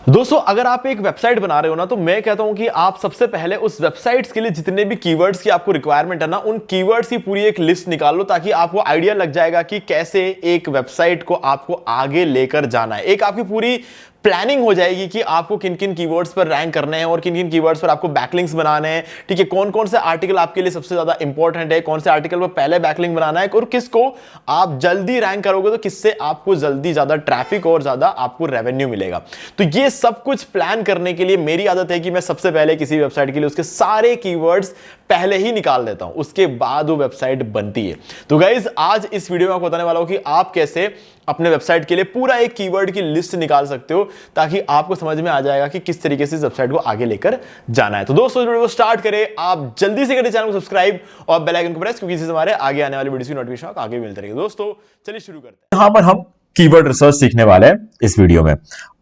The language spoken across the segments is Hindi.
दोस्तों अगर आप एक वेबसाइट बना रहे हो ना तो मैं कहता हूं कि आप सबसे पहले उस वेबसाइट्स के लिए जितने भी कीवर्ड्स की आपको रिक्वायरमेंट है ना उन कीवर्ड्स की पूरी एक लिस्ट निकाल लो ताकि आपको आइडिया लग जाएगा कि कैसे एक वेबसाइट को आपको आगे लेकर जाना है। एक आपकी पूरी प्लानिंग हो जाएगी कि आपको किन किन कीवर्ड्स पर रैंक करने हैं और किन किन कीवर्ड्स पर आपको बैकलिंक्स बनाने हैं। ठीक है, कौन कौन से आर्टिकल आपके लिए सबसे ज्यादा इंपॉर्टेंट है, कौन से आर्टिकल पर पहले बैकलिंक बनाना है और किसको आप जल्दी रैंक करोगे तो किससे आपको जल्दी ज्यादा ट्रैफिक और ज्यादा आपको रेवेन्यू मिलेगा। तो ये सब कुछ प्लान करने के लिए मेरी आदत है कि मैं सबसे पहले किसी वेबसाइट के लिए उसके सारे कीवर्ड्स पहले ही निकाल देता हूं, उसके बाद वो वेबसाइट बनती है। तो गाइज आज इस वीडियो में आपको बताने वाला हूं कि आप कैसे अपने वेबसाइट के लिए पूरा एक कीवर्ड की लिस्ट निकाल सकते हो ताकि आपको समझ में आ जाएगा कि किस तरीके से इस वेबसाइट को आगे लेकर जाना है। तो दोस्तों वीडियो को स्टार्ट करें, आप जल्दी से करें चैनल को सब्सक्राइब और बेल आइकन को प्रेस, क्योंकि इससे हमारे आगे आने वाली वीडियोस की नोटिफिकेशन आगे मिलते रहेंगे। दोस्तों चलिए शुरू करते हैं। यहां पर हम कीवर्ड रिसर्च सीखने वाले हैं इस वीडियो में।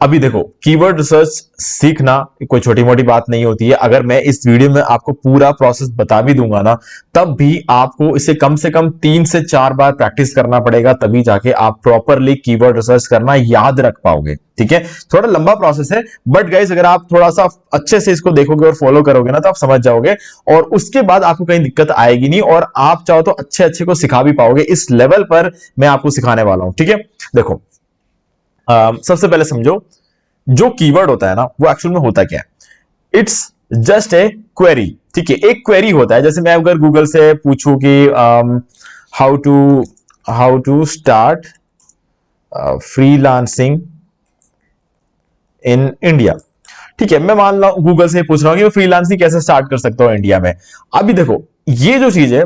अभी देखो, कीवर्ड रिसर्च सीखना कोई छोटी मोटी बात नहीं होती है। अगर मैं इस वीडियो में आपको पूरा प्रोसेस बता भी दूंगा ना, तब भी आपको इसे कम से कम 3 से 4 बार प्रैक्टिस करना पड़ेगा, तभी जाके आप प्रॉपरली कीवर्ड रिसर्च करना याद रख पाओगे। ठीक है, थोड़ा लंबा प्रोसेस है, बट गाइस अगर आप थोड़ा सा अच्छे से इसको देखोगे और फॉलो करोगे ना तो आप समझ जाओगे और उसके बाद आपको कहीं दिक्कत आएगी नहीं और आप चाहो तो अच्छे अच्छे को सिखा भी पाओगे। इस लेवल पर मैं आपको सिखाने वाला हूं। ठीक है, देखो सबसे पहले समझो, जो कीवर्ड होता है ना वो एक्चुअल में होता क्या है। It's just a query. ठीक है, एक क्वेरी होता है। जैसे मैं अगर गूगल से पूछूं कि how to start freelancing in India. ठीक है, मैं मान लो गूगल से पूछ रहा हूं कि फ्रीलांसिंग कैसे स्टार्ट कर सकता हूं इंडिया में। अभी देखो, ये जो चीज है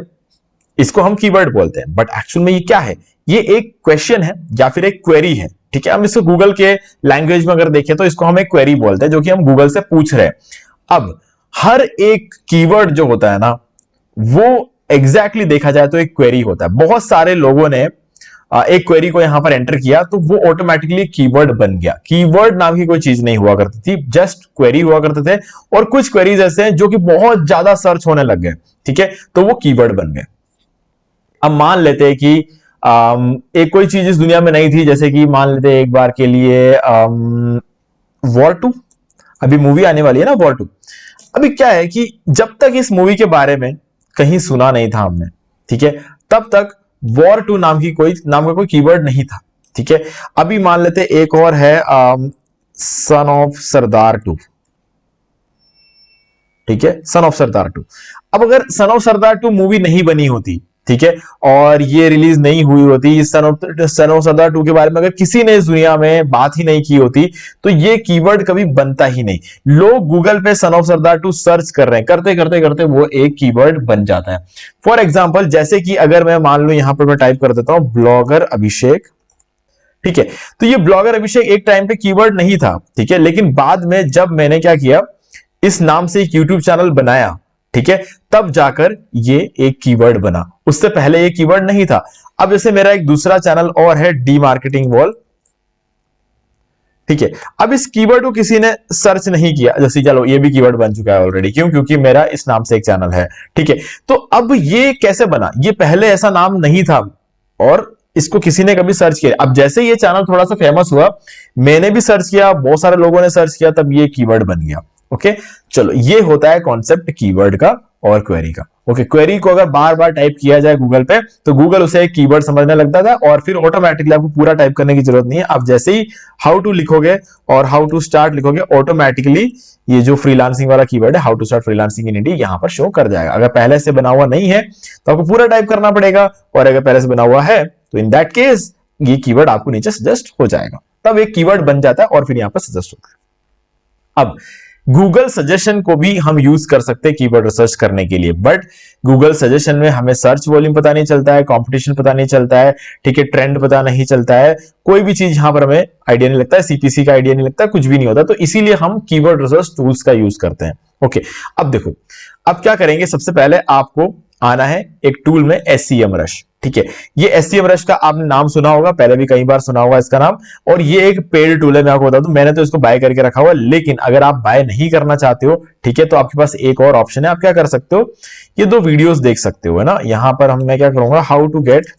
इसको हम कीवर्ड बोलते हैं, बट एक्चुअल में ये क्या है, ये एक क्वेश्चन है या फिर एक क्वेरी है। ठीक है, हम इसको गूगल के लैंग्वेज में अगर देखें तो इसको हम एक क्वेरी बोलते हैं, जो कि हम गूगल से पूछ रहे हैं। अब हर एक कीवर्ड जो होता है ना वो एग्जैक्टली देखा जाए तो एक क्वेरी होता है। बहुत सारे लोगों ने एक क्वेरी को यहां पर एंटर किया तो वो ऑटोमेटिकली कीवर्ड बन गया। कीवर्ड नाम की कोई चीज नहीं हुआ करती थी, जस्ट क्वेरी हुआ करते थे। और कुछ क्वेरीज ऐसे हैं जो कि बहुत ज्यादा सर्च होने लग गए, ठीक है, तो वो कीवर्ड बन गए। अब मान लेते हैं कि एक कोई चीज इस दुनिया में नहीं थी, जैसे कि मान लेते हैं एक बार के लिए वॉर 2, अभी मूवी आने वाली है ना वॉर 2। अभी क्या है कि जब तक इस मूवी के बारे में कहीं सुना नहीं था हमने, ठीक है, तब तक वॉर 2 नाम का कोई कीवर्ड नहीं था। ठीक है, अभी मान लेते एक और है सन ऑफ सरदार 2। ठीक है, सन ऑफ सरदार 2। अब अगर सन ऑफ सरदार 2 मूवी नहीं बनी होती, ठीक है, और ये रिलीज नहीं हुई होती, सन ऑफ सरदार 2 के बारे में अगर किसी ने इस दुनिया में बात ही नहीं की होती, तो ये कीवर्ड कभी बनता ही नहीं। लोग गूगल पे सन ऑफ सरदार 2 सर्च कर रहे हैं, करते करते करते वो एक कीवर्ड बन जाता है। फॉर एग्जाम्पल, जैसे कि अगर मैं मान लो यहां पर मैं टाइप कर देता हूं ब्लॉगर अभिषेक। ठीक है, तो ये ब्लॉगर अभिषेक एक टाइम पे कीवर्ड नहीं था, ठीक है, लेकिन बाद में जब मैंने क्या किया, इस नाम से एक यूट्यूब चैनल बनाया, ठीक है, तब जाकर ये एक कीवर्ड बना। उससे पहले ये कीवर्ड नहीं था। अब जैसे मेरा एक दूसरा चैनल और है डी मार्केटिंग वॉल। ठीक है, अब इस कीवर्ड को किसी ने सर्च नहीं किया, जैसे चलो ये भी कीवर्ड बन चुका है ऑलरेडी। क्यों? क्योंकि मेरा इस नाम से एक चैनल है। ठीक है, तो अब ये कैसे बना, ये पहले ऐसा नाम नहीं था और इसको किसी ने कभी सर्च किया। अब जैसे ये चैनल थोड़ा सा फेमस हुआ, मैंने भी सर्च किया, बहुत सारे लोगों ने सर्च किया, तब ये कीवर्ड बन गया। ओके, चलो ये होता है कॉन्सेप्ट कीवर्ड का और क्वेरी का। ओके, क्वेरी को अगर बार बार टाइप किया जाए गूगल पे तो गूगल उसे एक कीवर्ड समझने लगता था और फिर ऑटोमेटिकली आपको पूरा टाइप करने की जरूरत नहीं है। आप जैसे ही हाउ टू लिखोगे और हाउ टू स्टार्ट लिखोगे, ऑटोमेटिकली ये जो फ्रीलांसिंग वाला कीवर्ड है, how to start freelancing in India, यहां पर शो कर जाएगा। अगर पहले से बना हुआ नहीं है तो आपको पूरा टाइप करना पड़ेगा, और अगर पहले से बना हुआ है तो इन दैट केस ये कीवर्ड आपको नीचे सजेस्ट हो जाएगा, तब एक कीवर्ड बन जाता है और फिर यहां पर सजेस्ट होता है। अब गूगल सजेशन को भी हम यूज कर सकते हैं कीवर्ड रिसर्च करने के लिए, बट गूगल सजेशन में हमें सर्च वॉल्यूम पता नहीं चलता है, कंपटीशन पता नहीं चलता है, ठीक है, ट्रेंड पता नहीं चलता है, कोई भी चीज यहां पर हमें आइडिया नहीं लगता है, सीपीसी का आइडिया नहीं लगता, कुछ भी नहीं होता। तो इसीलिए हम कीवर्ड रिसर्च टूल्स का यूज करते हैं। ओके, अब देखो, अब क्या करेंगे, सबसे पहले आपको आना है एक टूल में SEMrush। ठीक है, ये SEMrush का आपने नाम सुना होगा, पहले भी कई बार सुना होगा इसका नाम, और ये एक पेड टूल है। मैं आपको बता दूं, मैंने तो इसको बाय करके रखा हुआ, लेकिन अगर आप बाय नहीं करना चाहते हो, ठीक है, तो आपके पास एक और ऑप्शन है। आप क्या कर सकते हो, ये 2 वीडियोस देख सकते हो, है ना। यहां पर मैं क्या करूंगा, how to get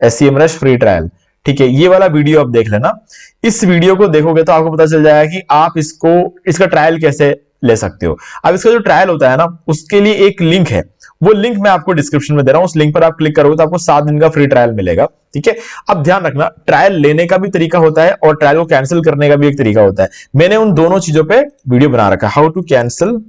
SEMrush free trial. ठीक है, ये वाला वीडियो आप देख लेना। इस वीडियो को देखोगे तो आपको पता चल जाएगा कि आप इसका ट्रायल कैसे ले सकते हो। अब इसका जो ट्रायल होता है ना, उसके लिए एक लिंक है, वो लिंक मैं आपको डिस्क्रिप्शन में दे रहा हूं। उस लिंक पर आप क्लिक करोगे तो आपको 7 दिन का फ्री ट्रायल मिलेगा। ठीक है, अब ध्यान रखना, ट्रायल लेने का भी तरीका होता है और ट्रायल को कैंसिल करने का भी एक तरीका होता है। मैंने उन दोनों चीजों पे वीडियो बना रखा है, how to cancel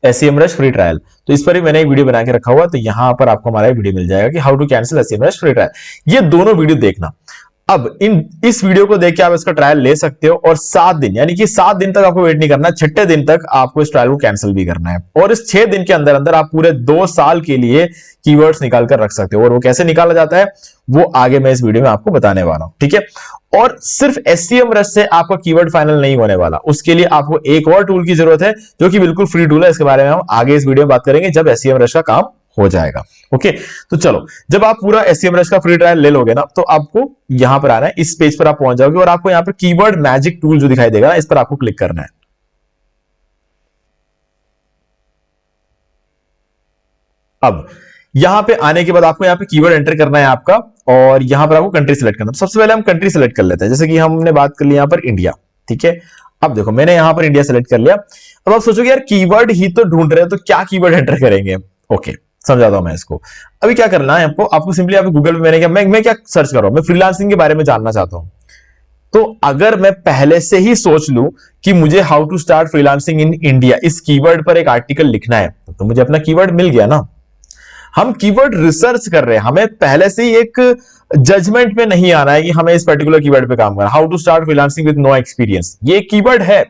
SEMrush free trial. तो इस पर ही मैंने एक वीडियो बना के रखा हुआ, तो यहां पर आपको हमारा वीडियो मिल जाएगा कि how to cancel SEMrush free trial. ये दोनों वीडियो देखना। अब इस वीडियो को देख के आप इसका ट्रायल ले सकते हो और 7 दिन, यानी कि 7 दिन तक आपको वेट नहीं करना, 6ठे दिन तक आपको इस ट्रायल को कैंसिल भी करना है। और इस 6 दिन के अंदर अंदर आप पूरे 2 साल के लिए कीवर्ड्स निकाल कर रख सकते हो। और वो कैसे निकाला जाता है वो आगे मैं इस वीडियो में आपको बताने वाला हूं। ठीक है, और सिर्फ SEMrush से आपका कीवर्ड फाइनल नहीं होने वाला, उसके लिए आपको एक और टूल की जरूरत है जो कि बिल्कुल फ्री टूल है। इसके बारे में हम आगे इस वीडियो में बात करेंगे जब SEMrush का काम हो जाएगा। ओके, तो चलो, जब आप पूरा SEMrush का फ्री ट्रायल ले लोगे ना, तो आपको यहां पर आना है, इस पेज पर आप पहुंच जाओगे और आपको यहां पर कीवर्ड मैजिक टूल जो दिखाई देगा ना, इस पर आपको क्लिक करना है। अब यहां पे आने के बाद आपको यहां पे कीवर्ड एंटर करना है आपका, और यहां पर आपको कंट्री सेलेक्ट करना है। सबसे पहले हम कंट्री सेलेक्ट कर लेते हैं, जैसे कि हमने बात कर ली यहां पर इंडिया। ठीक है, अब देखो मैंने यहां पर इंडिया सेलेक्ट कर लिया। अब आप सोचोगे यार कीवर्ड ही तो ढूंढ रहे हैं, तो क्या कीवर्ड एंटर करेंगे। ओके, समझाता हूं मैं इसको। अभी क्या करना है आपको सिंपली आप गूगल पे मैंने क्या मैं क्या सर्च कर रहा हूं, मैं फ्रीलांसिंग के बारे में जानना चाहता हूं। तो अगर मैं पहले से ही सोच लूं कि मुझे how to start freelancing in India इस कीवर्ड पर एक आर्टिकल लिखना है, तो मुझे अपना कीवर्ड मिल गया ना। हम कीवर्ड रिसर्च कर रहे हैं, हमें पहले से ही एक जजमेंट में नहीं आना है कि हमें इस पर्टिकुलर कीवर्ड पे काम करना। How to start freelancing with no experience, ये कीवर्ड है।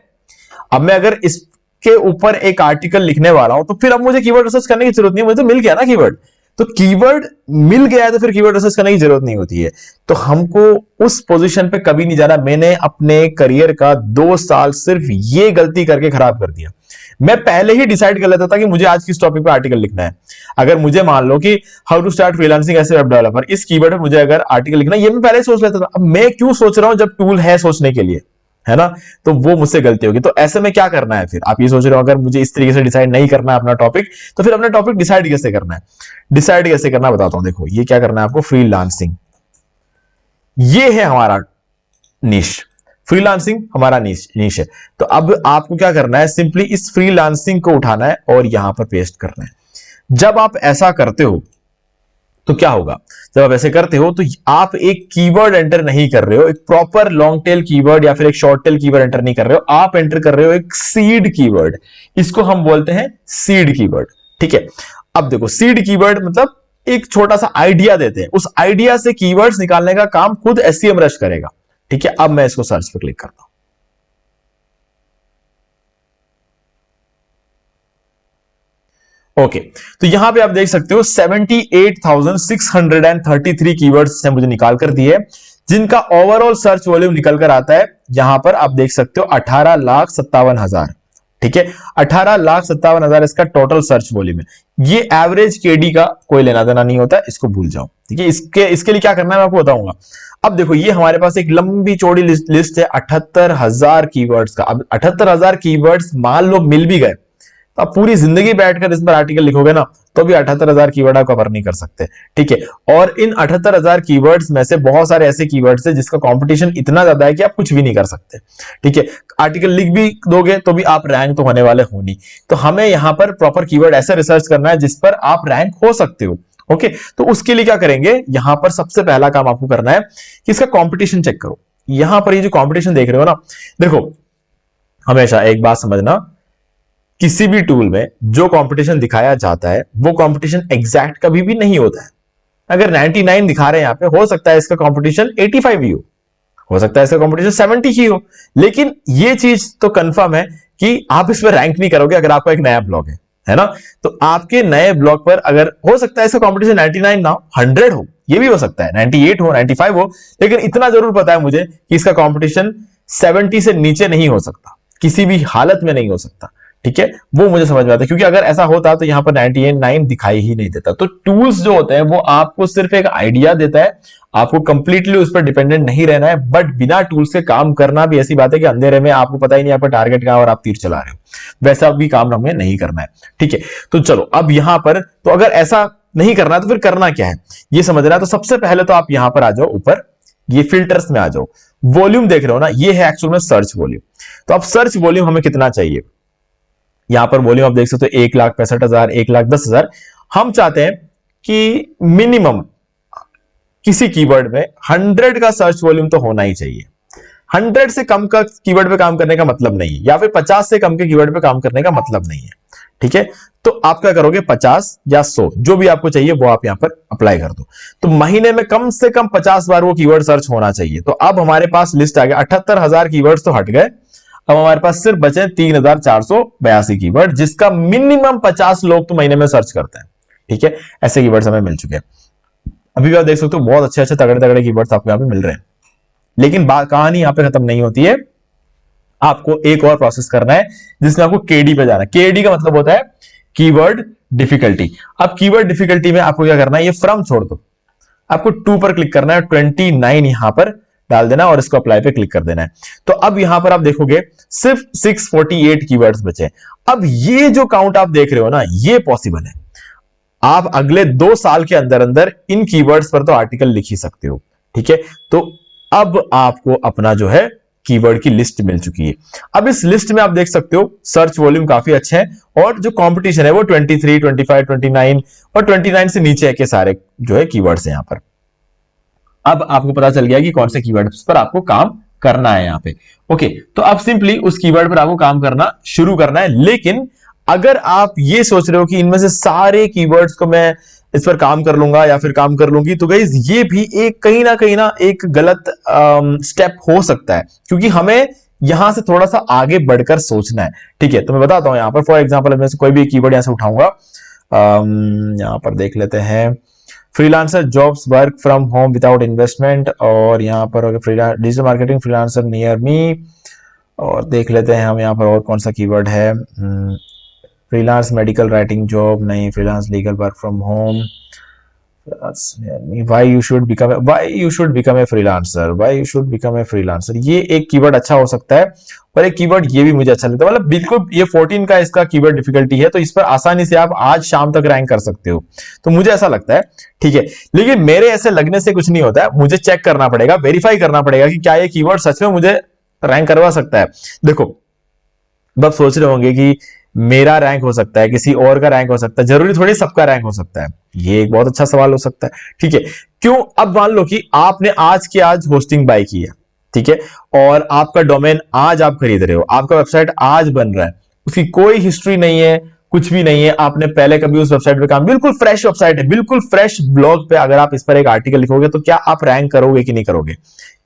अब मैं अगर इसके ऊपर एक आर्टिकल लिखने वाला हूं, तो फिर अब मुझे कीवर्ड रिसर्च करने की जरूरत नहीं है, मुझे तो मिल गया ना कीवर्ड। तो कीवर्ड मिल गया है तो फिर कीवर्ड रिसर्च करने की जरूरत नहीं होती है। तो हमको उस पोजीशन पे कभी नहीं जाना। मैंने अपने करियर का 2 साल सिर्फ ये गलती करके खराब कर दिया। मैं पहले ही डिसाइड कर लेता था कि मुझे आज किस टॉपिक पे आर्टिकल लिखना है। अगर मुझे मान लो कि how to start freelancing as a web developer, इस कीवर्ड पे मुझे अगर आर्टिकल लिखना है, ये मैं पहले सोच लेता था। अब मैं क्यों सोच रहा हूं जब टूल है सोचने के लिए, है ना। तो वो मुझसे गलती होगी। तो ऐसे में क्या करना है, फिर आप ये सोच रहे हो अगर मुझे इस तरीके से डिसाइड नहीं करना है अपना टॉपिक, तो फिर अपना टॉपिक डिसाइड कैसे करना है। डिसाइड कैसे करना बताता हूं। देखो ये क्या करना है आपको, फ्रीलांसिंग, ये है हमारा निश, फ्रीलांसिंग हमारा निश है। तो अब आपको क्या करना है, सिंपली इस फ्रीलांसिंग को उठाना है और यहां पर पेस्ट करना है। जब आप ऐसा करते हो तो क्या होगा, जब आप ऐसे करते हो तो आप एक कीवर्ड एंटर नहीं कर रहे हो, एक प्रॉपर लॉन्ग टेल कीवर्ड या फिर एक शॉर्ट टेल कीवर्ड एंटर नहीं कर रहे हो, आप एंटर कर रहे हो एक सीड कीवर्ड। इसको हम बोलते हैं सीड कीवर्ड। ठीक है, अब देखो सीड कीवर्ड मतलब एक छोटा सा आइडिया देते हैं, उस आइडिया से कीवर्ड्स निकालने का काम खुद SEMrush करेगा। ठीक है, अब मैं इसको सर्च पर क्लिक करता हूं। ओके, तो यहां पे आप देख सकते हो 78,633 कीवर्ड्स से मुझे निकाल कर दिए, जिनका ओवरऑल सर्च वॉल्यूम निकल कर आता है यहां पर आप देख सकते हो 18,57,000। ठीक है, 18,57,000 इसका टोटल सर्च वॉल्यूम है। ये एवरेज केडी का कोई लेना देना नहीं होता, इसको भूल जाओ। ठीक है, इसके लिए क्या करना है मैं आपको बताऊंगा। अब देखो ये हमारे पास एक लंबी चौड़ी लिस्ट है 78,000 कीवर्ड्स का। अब 78,000 कीवर्ड्स मान लो मिल भी गए, तो आप पूरी जिंदगी बैठकर इस पर आर्टिकल लिखोगे ना, तो भी 78,000 कीवर्ड आप कवर नहीं कर सकते। ठीक है, और इन 78,000 कीवर्ड्स में से बहुत सारे ऐसे कीवर्ड्स हैं जिसका कंपटीशन इतना ज्यादा है कि आप कुछ भी नहीं कर सकते। ठीक है, आर्टिकल लिख भी दोगे तो भी आप रैंक तो होने वाले हो नहीं। तो हमें यहां पर प्रॉपर कीवर्ड ऐसे रिसर्च करना है जिस पर आप रैंक हो सकते हो। ओके, तो उसके लिए क्या करेंगे, यहां पर सबसे पहला काम आपको करना है कि इसका कंपटीशन चेक करो। यहां पर ये जो कंपटीशन देख रहे हो ना, देखो हमेशा एक बात समझना, किसी भी टूल में जो कंपटीशन दिखाया जाता है वो कंपटीशन एग्जैक्ट कभी भी नहीं होता है। अगर 99 दिखा रहे हैं यहां पे, हो सकता है इसका कंपटीशन 85 ही हो सकता है इसका कंपटीशन 70 ही हो, लेकिन ये चीज तो कंफर्म है कि आप इस पर रैंक नहीं करोगे अगर आपका एक नया ब्लॉग है ना। तो आपके नए ब्लॉग पर अगर हो सकता है इसका कंपटीशन 99 ना हो, 100 हो, ये भी हो सकता है 98 हो, 95 हो, लेकिन इतना जरूर पता है मुझे कि इसका कंपटीशन 70 से नीचे नहीं हो सकता, किसी भी हालत में नहीं हो सकता। ठीक है, वो मुझे समझ में आता है, क्योंकि अगर ऐसा होता तो यहां पर 99 दिखाई ही नहीं देता। तो टूल्स जो होते हैं वो आपको सिर्फ एक आइडिया देता है, आपको कंप्लीटली उस पर डिपेंडेंट नहीं रहना है। बट बिना टूल्स के काम करना भी ऐसी बात है कि अंधेरे में आपको पता ही नहीं आपका टारगेट कहां और आप तीर चला रहे हो, वैसा भी काम हमें नहीं करना है। ठीक है, तो चलो अब यहां पर, तो अगर ऐसा नहीं करना है तो फिर करना क्या है ये समझना है। तो सबसे पहले तो आप यहां पर आ जाओ, ऊपर ये फिल्टर्स में आ जाओ, वॉल्यूम देख रहे हो ना, ये है एक्चुअल में सर्च वॉल्यूम। तो अब सर्च वॉल्यूम हमें कितना चाहिए, यहां पर वॉल्यूम आप देख सकते हो 1,65,000, 1,10,000। हम चाहते हैं कि मिनिमम किसी कीवर्ड में 100 का सर्च वॉल्यूम तो होना ही चाहिए। 100 से कम का कीवर्ड पे काम करने का मतलब नहीं है, या फिर 50 से कम के कीवर्ड पे काम करने का मतलब नहीं है। ठीक है, तो आप क्या करोगे, 50 या 100 जो भी आपको चाहिए वो आप यहां पर अप्लाई कर दो। तो महीने में कम से कम 50 बार वो कीवर्ड सर्च होना चाहिए। तो अब हमारे पास लिस्ट आ गया, 78,000 कीवर्ड्स तो हट गए, अब हमारे पास सिर्फ बचे 3,482 कीवर्ड, जिसका मिनिमम 50 लोग तो महीने में सर्च करते हैं। ठीक है, ऐसे कीवर्ड्स हमें मिल चुके हैं। अभी भी आप देख सकते हो बहुत अच्छे अच्छे तगड़े तगड़े कीवर्ड्स आपको यहाँ पे मिल रहे हैं। लेकिन कहानी यहाँ पे खत्म नहीं होती है, आपको एक और प्रोसेस करना है जिसमें आपको केडी पे जाना है। केडी का मतलब होता है कीवर्ड डिफिकल्टी। अब कीवर्ड डिफिकल्टी में आपको क्या करना है, ये फ्रॉम छोड़ दो, आपको 2 पर क्लिक करना है, 29 यहां पर डाल देना और इसको अप्लाई पे क्लिक कर देना है। तो अब यहां पर आप देखोगे सिर्फ 648 कीवर्ड्स बचे। अब ये जो काउंट आप देख रहे हो ना, ये पॉसिबल है। आप अगले 2 साल के अंदर अंदर इन कीवर्ड्स पर तो आर्टिकल लिख ही सकते हो। ठीक है, तो अब आपको अपना जो है कीवर्ड की लिस्ट मिल चुकी है। अब इस लिस्ट में आप देख सकते हो सर्च वॉल्यूम काफी अच्छे हैं और जो कंपटीशन है वो 23, 25, 29 और 29 से नीचे के सारे जो है कीवर्ड्स हैं यहां पर। अब आपको पता चल गया कि कौन से कीवर्ड्स पर आपको काम करना है यहां पे। ओके, तो अब सिंपली उस कीवर्ड पर आपको काम करना शुरू करना है। लेकिन अगर आप ये सोच रहे हो कि इनमें से सारे कीवर्ड्स को मैं इस पर काम कर लूंगा या फिर काम कर लूंगी, तो गाइस ये भी एक कहीं ना एक गलत स्टेप हो सकता है, क्योंकि हमें यहां से थोड़ा सा आगे बढ़कर सोचना है। ठीक है, तो मैं बताता हूं यहां पर फॉर एग्जांपल मैं से कोई भी कीवर्ड यहां से उठाऊंगा। यहां पर देख लेते हैं freelancer jobs work from home without investment, और यहां पर digital marketing freelancer near me, और देख लेते हैं हम यहां पर और कौन सा कीवर्ड है। फ्रीलांस मेडिकल राइटिंग जॉब नहीं, freelance legal work from home, why you should become a freelancer, why you should become a freelancer, ये एक कीवर्ड अच्छा हो सकता है। और एक कीवर्ड ये भी मुझे अच्छा लगता है, मतलब बिल्कुल ये 14 का इसका कीवर्ड डिफिकल्टी है, तो इस पर आसानी से आप आज शाम तक रैंक कर सकते हो, तो मुझे ऐसा लगता है। ठीक है, लेकिन मेरे ऐसे लगने से कुछ नहीं होता है, मुझे चेक करना पड़ेगा, वेरीफाई करना पड़ेगा कि क्या ये कीवर्ड सच में मुझे रैंक करवा सकता है। देखो, आप सोच रहे होंगे कि मेरा रैंक हो सकता है, किसी और का रैंक हो सकता है, जरूरी थोड़ी सबका रैंक हो सकता है, ये एक बहुत अच्छा सवाल हो सकता है। ठीक है, क्यों? अब मान लो कि आपने आज के आज होस्टिंग बाय की है, ठीक है, और आपका डोमेन आज आप खरीद रहे हो, आपका वेबसाइट आज बन रहा है, उसकी कोई हिस्ट्री नहीं है, कुछ भी नहीं है, आपने पहले कभी उस वेबसाइट पे काम, बिल्कुल फ्रेश वेबसाइट है, बिल्कुल फ्रेश ब्लॉग पे अगर आप इस पर एक आर्टिकल लिखोगे तो क्या आप रैंक करोगे कि नहीं करोगे,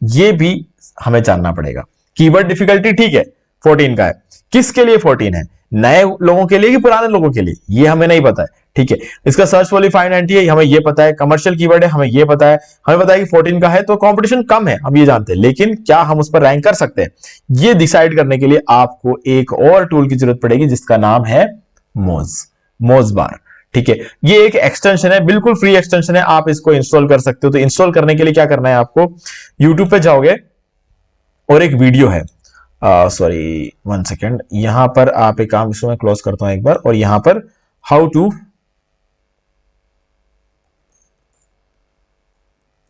ये भी हमें जानना पड़ेगा। कीवर्ड डिफिकल्टी ठीक है 14 का है, किसके लिए 14 है, नए लोगों के लिए कि पुराने लोगों के लिए, ये हमें नहीं पता है। ठीक है, इसका सर्च वॉल्यूम 590 है, हमें ये पता है, कमर्शियल कीवर्ड है, हमें ये पता है, हमें पता है कि 14 का है, तो कंपटीशन कम है, हम ये जानते हैं, लेकिन क्या हम उस पर रैंक कर सकते हैं, ये डिसाइड करने के लिए आपको एक और टूल की जरूरत पड़ेगी जिसका नाम है मोजबार। ठीक है, ये एक एक्सटेंशन है, बिल्कुल फ्री एक्सटेंशन है, आप इसको इंस्टॉल कर सकते हो। तो इंस्टॉल करने के लिए क्या करना है, आपको यूट्यूब पे जाओगे और एक वीडियो है, सॉरी 1 सेकेंड, यहां पर आप एक काम, इसको मैं क्लोज करता हूं एक बार, और यहां पर how to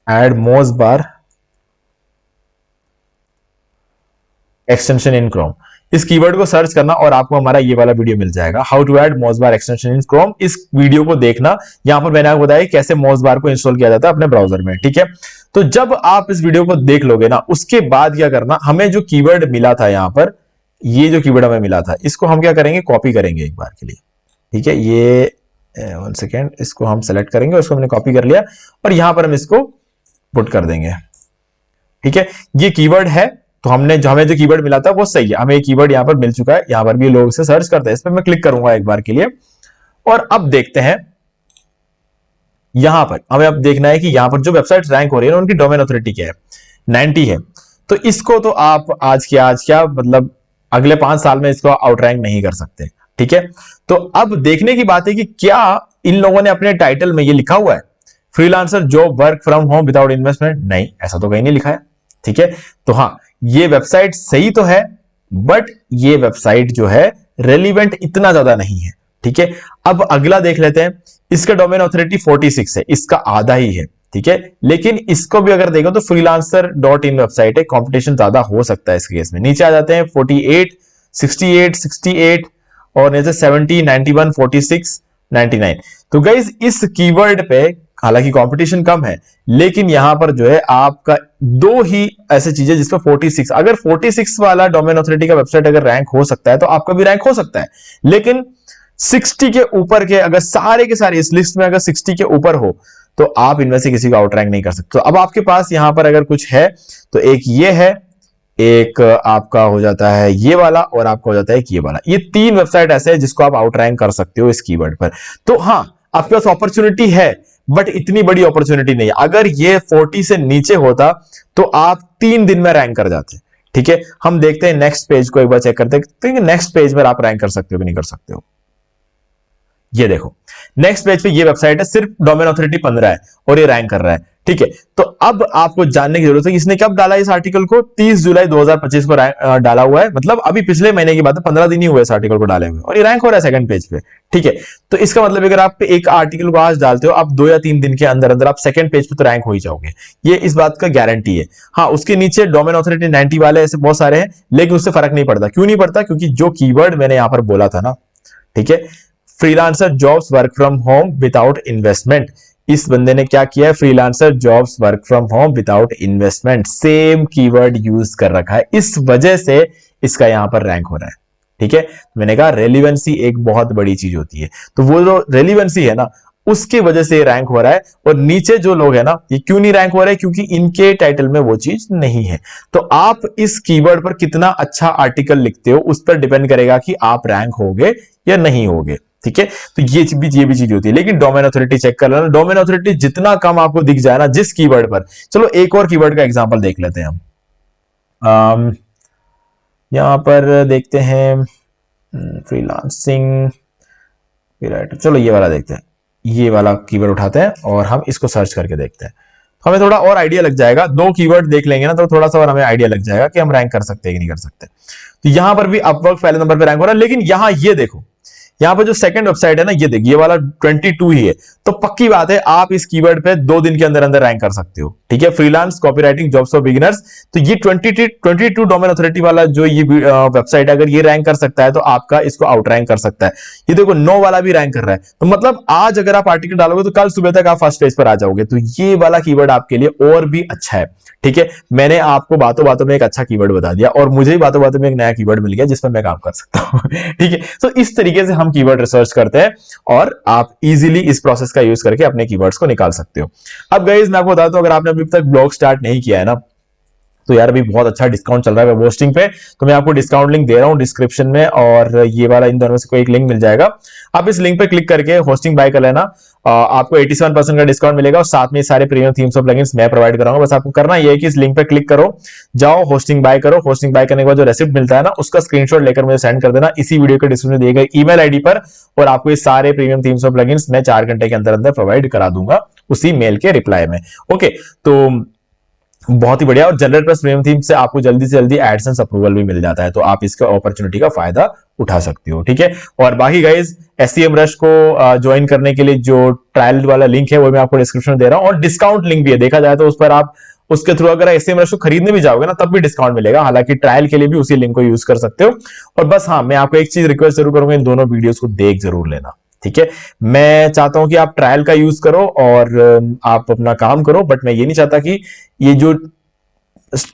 add MozBar extension in Chrome, इस कीवर्ड को सर्च करना और आपको हमारा ये वाला वीडियो मिल जाएगा, how to add MozBar extension in Chrome. इस वीडियो को देखना, यहां पर मैंने आपको बताया कैसे मोजबार को इंस्टॉल किया जाता है अपने ब्राउजर में। ठीक है, तो जब आप इस वीडियो को देख लोगे ना, उसके बाद क्या करना, हमें जो कीवर्ड मिला था यहां पर, ये जो कीवर्ड हमें मिला था, इसको हम क्या करेंगे, कॉपी करेंगे एक बार के लिए। ठीक है, ये 1 सेकेंड, इसको हम सेलेक्ट करेंगे, उसको हमने कॉपी कर लिया और यहां पर हम इसको पुट कर देंगे। ठीक है, ये कीवर्ड है, तो हमें जो कीवर्ड मिला था वो सही है, हमें कीवर्ड यहां पर मिल चुका है, यहां पर भी लोग इसे सर्च करते हैं। इस पर मैं क्लिक करूंगा एक बार के लिए, और अब देखते हैं यहां पर हमें अब देखना है कि यहां पर जो वेबसाइट रैंक हो रही है उनकी डोमेन ऑथोरिटी क्या है, 90 है। तो इसको तो आप आज क्या मतलब अगले 5 साल में इसको आउट रैंक नहीं कर सकते। ठीक है, तो अब देखने की बात है कि क्या इन लोगों ने अपने टाइटल में ये लिखा हुआ है freelancer job work from home without investment, नहीं, ऐसा तो कहीं नहीं लिखा है। ठीक है, तो हाँ, ये वेबसाइट सही तो है, बट ये वेबसाइट जो है रेलिवेंट इतना ज्यादा नहीं है। ठीक है, अब अगला देख लेते हैं इसका डोमेन ऑथोरिटी 46 है, इसका आधा ही है, ठीक है। लेकिन इसको भी अगर देखो तो freelancer.in वेबसाइट है, कंपटीशन ज्यादा हो सकता है इस केस में। नीचे आ जाते हैं 48, 68, 68 और नीचे 70, 91, 46, 99। तो गाइज इस कीवर्ड पे हालांकि कंपटीशन कम है, लेकिन यहां पर जो है आपका दो ही ऐसे चीजें जिसपे 46, अगर 46 वाला डोमेन ऑथोरिटी का वेबसाइट अगर रैंक हो सकता है तो आपका भी रैंक हो सकता है। लेकिन 60 के ऊपर के अगर सारे के सारे इस लिस्ट में अगर 60 के ऊपर हो तो आप इनमें से किसी को आउट रैंक नहीं कर सकते। तो अब आपके पास यहां पर अगर कुछ है तो एक ये है, एक आपका हो जाता है ये वाला और आपका हो जाता है एक ये वाला। ये तीन वेबसाइट ऐसे है जिसको आप आउट रैंक कर सकते हो इस कीवर्ड पर। तो हाँ, आपके पास अपॉर्चुनिटी है, बट इतनी बड़ी अपॉर्चुनिटी नहीं है। अगर ये 40 से नीचे होता तो आप 3 दिन में रैंक कर जाते। ठीक है, हम देखते हैं नेक्स्ट पेज को एक बार चेक करते हैं कि नेक्स्ट पेज पर आप रैंक कर सकते हो कि नहीं कर सकते हो। ये देखो नेक्स्ट पेज पे ये वेबसाइट है, सिर्फ डोमेन ऑथोरिटी 15 है और ये रैंक कर रहा है। ठीक है, तो अब आपको जानने की जरूरत है इसने कब डाला इस आर्टिकल को, 30 जुलाई 2025 को डाला हुआ है, मतलब अभी पिछले महीने की बात है, 15 दिन ही हुए इस आर्टिकल को डाले हुए और ये रैंक हो रहा है सेकंड पेज पे। ठीक है, तो इसका मतलब अगर आप एक आर्टिकल को आज डालते हो, आप 2 या 3 दिन के अंदर अंदर आप सेकंड पेज पे तो रैंक हो ही जाओगे, ये इस बात का गारंटी है। हाँ, उसके नीचे डोमेन ऑथोरिटी 90 वाले ऐसे बहुत सारे हैं, लेकिन उससे फर्क नहीं पड़ता। क्यों नहीं पड़ता? क्योंकि जो कीवर्ड मैंने यहां पर बोला था ना, ठीक है, freelancer jobs work from home without investment, इस बंदे ने क्या किया है, freelancer jobs work from home without investment, same keyword use कर रखा है, इस वजह से इसका यहां पर रैंक हो रहा है। ठीक है, मैंने कहा रेलिवेंसी एक बहुत बड़ी चीज होती है, तो वो जो रेलिवेंसी है ना, उसके वजह से रैंक हो रहा है। और नीचे जो लोग है ना, ये क्यों नहीं रैंक हो रहे हैं? क्योंकि इनके टाइटल में वो चीज नहीं है। तो आप इस कीवर्ड पर कितना अच्छा आर्टिकल लिखते हो उस पर डिपेंड करेगा कि आप रैंक होगे या नहीं होगे। ठीक है, तो ये भी चीज होती है। लेकिन डोमेन अथॉरिटी चेक कर लेना, डोमेन अथॉरिटी जितना कम आपको दिख जाए ना जिस कीवर्ड पर, चलो एक और कीवर्ड का एग्जांपल देख लेते हैं हम। यहां पर देखते हैं फ्रीलांसिंग, चलो ये वाला देखते हैं, ये वाला कीवर्ड उठाते हैं और हम इसको सर्च करके देखते हैं, तो हमें थोड़ा और आइडिया लग जाएगा। 2 कीवर्ड देख लेंगे ना तो थोड़ा सा और हमें आइडिया लग जाएगा कि हम रैंक कर सकते हैं कि नहीं कर सकते। तो यहां पर भी अपवर्क पहले नंबर पे रैंक हो रहा है, लेकिन यहां ये देखो, यहां पर जो सेकंड वेबसाइट है ना, ये देखिए, ये वाला 22 ही है, तो पक्की बात है आप इस कीवर्ड पे 2 दिन के अंदर अंदर रैंक कर सकते हो। ठीक है, freelance copywriting jobs for beginners, तो ये 22 डोमेन अथॉरिटी वाला जो ये वेबसाइट अगर ये रैंक कर सकता है तो आपका इसको आउट रैंक कर सकता है। ये देखो 9 वाला भी रैंक कर रहा है, तो मतलब आज अगर आप आर्टिकल डालोगे तो कल सुबह तक आप फर्स्ट पेज पर आ जाओगे। तो ये वाला कीवर्ड आपके लिए और भी अच्छा है। ठीक है, मैंने आपको बातों बातों में एक अच्छा कीवर्ड बता दिया और मुझे ही बातों बातों में एक नया कीवर्ड मिल गया जिसमें मैं काम कर सकता हूं। ठीक है, तो इस तरीके से हम कीवर्ड रिसर्च करते हैं और आप इजीली इस प्रोसेस का यूज करके अपने कीवर्ड्स को निकाल सकते हो। अब गाइस मैं आपको बताता हूं, अगर आपने अभी तक ब्लॉग स्टार्ट नहीं किया है ना, तो यार अभी बहुत अच्छा डिस्काउंट चल रहा है वेब होस्टिंग पे, तो मैं आपको डिस्काउंट लिंक दे रहा हूं डिस्क्रिप्शन में, और ये वाला इन दोनों में से कोई एक लिंक मिल जाएगा। आप इस लिंक पे क्लिक करके होस्टिंग बाय कर लेना, आपको 87% का डिस्काउंट मिलेगा और साथ में सारे प्रीमियम थीम्स और प्लगइन्स मैं प्रोवाइड कराऊंगा। बस आपको करना ये है कि इस लिंक पे क्लिक करो, जाओ होस्टिंग बाय करो, होस्टिंग बाय करने के बाद जो रेसिप्ट मिलता है ना उसका स्क्रीनशॉट लेकर मुझे सेंड कर देना इसी वीडियो के डिस्क्रिप्शन में दिए गए ईमेल आईडी पर, और आपको ये सारे प्रीमियम थीम्स और प्लगइन्स मैं 4 घंटे के अंदर अंदर प्रोवाइड करा दूंगा उसी मेल के रिप्लाई में। ओके, तो बहुत ही बढ़िया। और जनरल प्लस प्रीमियम थीम से आपको जल्दी से जल्दी एडसेंस अप्रूवल भी मिल जाता है, तो आप इसका अपॉर्चुनिटी का फायदा उठा सकते हो। ठीक है, और बाकी गाइज SEMrush को ज्वाइन करने के लिए जो ट्रायल वाला लिंक है वो मैं आपको डिस्क्रिप्शन में दे रहा हूं, और डिस्काउंट लिंक भी है, देखा जाए तो उस पर आप उसके थ्रू अगर SEMrush को खरीदने भी जाओगे ना तब भी डिस्काउंट मिलेगा। हालांकि ट्रायल के लिए भी उसी लिंक को यूज कर सकते हो। और बस हाँ, मैं आपको एक चीज रिक्वेस्ट जरूर करूंगा, इन दोनों वीडियोस को देख जरूर लेना। ठीक है, मैं चाहता हूं कि आप ट्रायल का यूज करो और आप अपना काम करो, बट मैं ये नहीं चाहता कि ये जो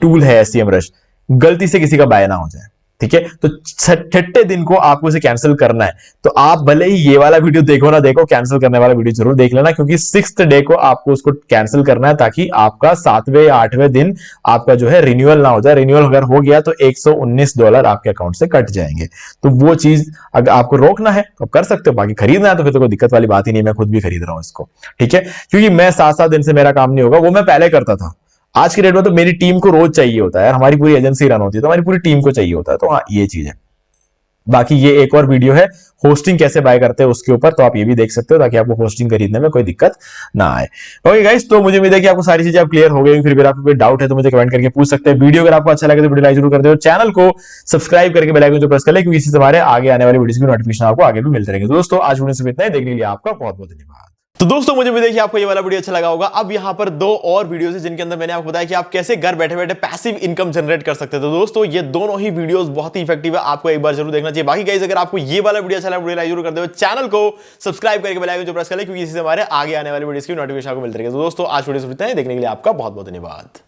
टूल है SEMrush गलती से किसी का बाय ना हो जाए। ठीक है, तो छठे दिन को आपको इसे कैंसिल करना है, तो आप भले ही ये वाला वीडियो देखो ना देखो, कैंसिल करने वाला वीडियो जरूर देख लेना, क्योंकि 6th डे को आपको उसको कैंसिल करना है, ताकि आपका 7वें या 8वें दिन आपका जो है रिन्यूअल ना हो जाए। रिन्यूअल अगर हो गया तो $119 आपके अकाउंट से कट जाएंगे। तो वो चीज अगर आपको रोकना है तो कर सकते हो, बाकी खरीदना है तो फिर तो कोई दिक्कत वाली बात ही नहीं, मैं खुद भी खरीद रहा हूं इसको। ठीक है, क्योंकि मैं 7-7 दिन से मेरा काम नहीं होगा, वो मैं पहले करता था। आज की डेट में तो मेरी टीम को रोज चाहिए होता है, हमारी पूरी एजेंसी रन होती है तो हमारी पूरी टीम को चाहिए होता है। तो हाँ, ये चीज है। बाकी ये एक और वीडियो है होस्टिंग कैसे बाय करते हैं उसके ऊपर, तो आप ये भी देख सकते हो ताकि आपको होस्टिंग खरीदने में कोई दिक्कत ना आए। ओके गाइस, तो मुझे उम्मीद है कि आपको सारी चीजें आप क्लियर हो गई। फिर भी आपको कोई डाउट है तो मुझे कमेंट करके पूछ सकते हैं। वीडियो अगर आपको अच्छा लगे तो वीडियो लाइक जरूर कर दो, चैनल को सब्सक्राइब करके बेल आइकन को प्रेस कर ले, क्योंकि इससे हमारे आगे आने वाली वीडियोस की नोटिफिकेशन आपको आगे भी मिलते रहेंगे। दोस्तों आज वीडियो से इतना ही, देखने के लिए आपका बहुत बहुत धन्यवाद। तो दोस्तों मुझे भी देखिए आपको ये वाला वीडियो अच्छा लगा होगा। अब यहाँ पर 2 और वीडियोस है जिनके अंदर मैंने आपको बताया कि आप कैसे घर बैठे बैठे पैसिव इनकम जनरेट कर सकते हैं। तो दोस्तों ये दोनों ही वीडियोस बहुत ही इफेक्टिव है, आपको एक बार जरूर देखना चाहिए। बाकी गाइस अगर आपको ये वाला वीडियो अच्छा लगा, वीडियो लाइक जरूर कर दो, चैनल को सब्सक्राइब करके बेल आइकन जो प्रेस कर ले, क्योंकि इससे हमारे आगे आने वाले वीडियोस की नोटिफिकेशन आपको मिलती रहेगी। तो दोस्तों आज वीडियो देखने के लिए आपका बहुत बहुत धन्यवाद।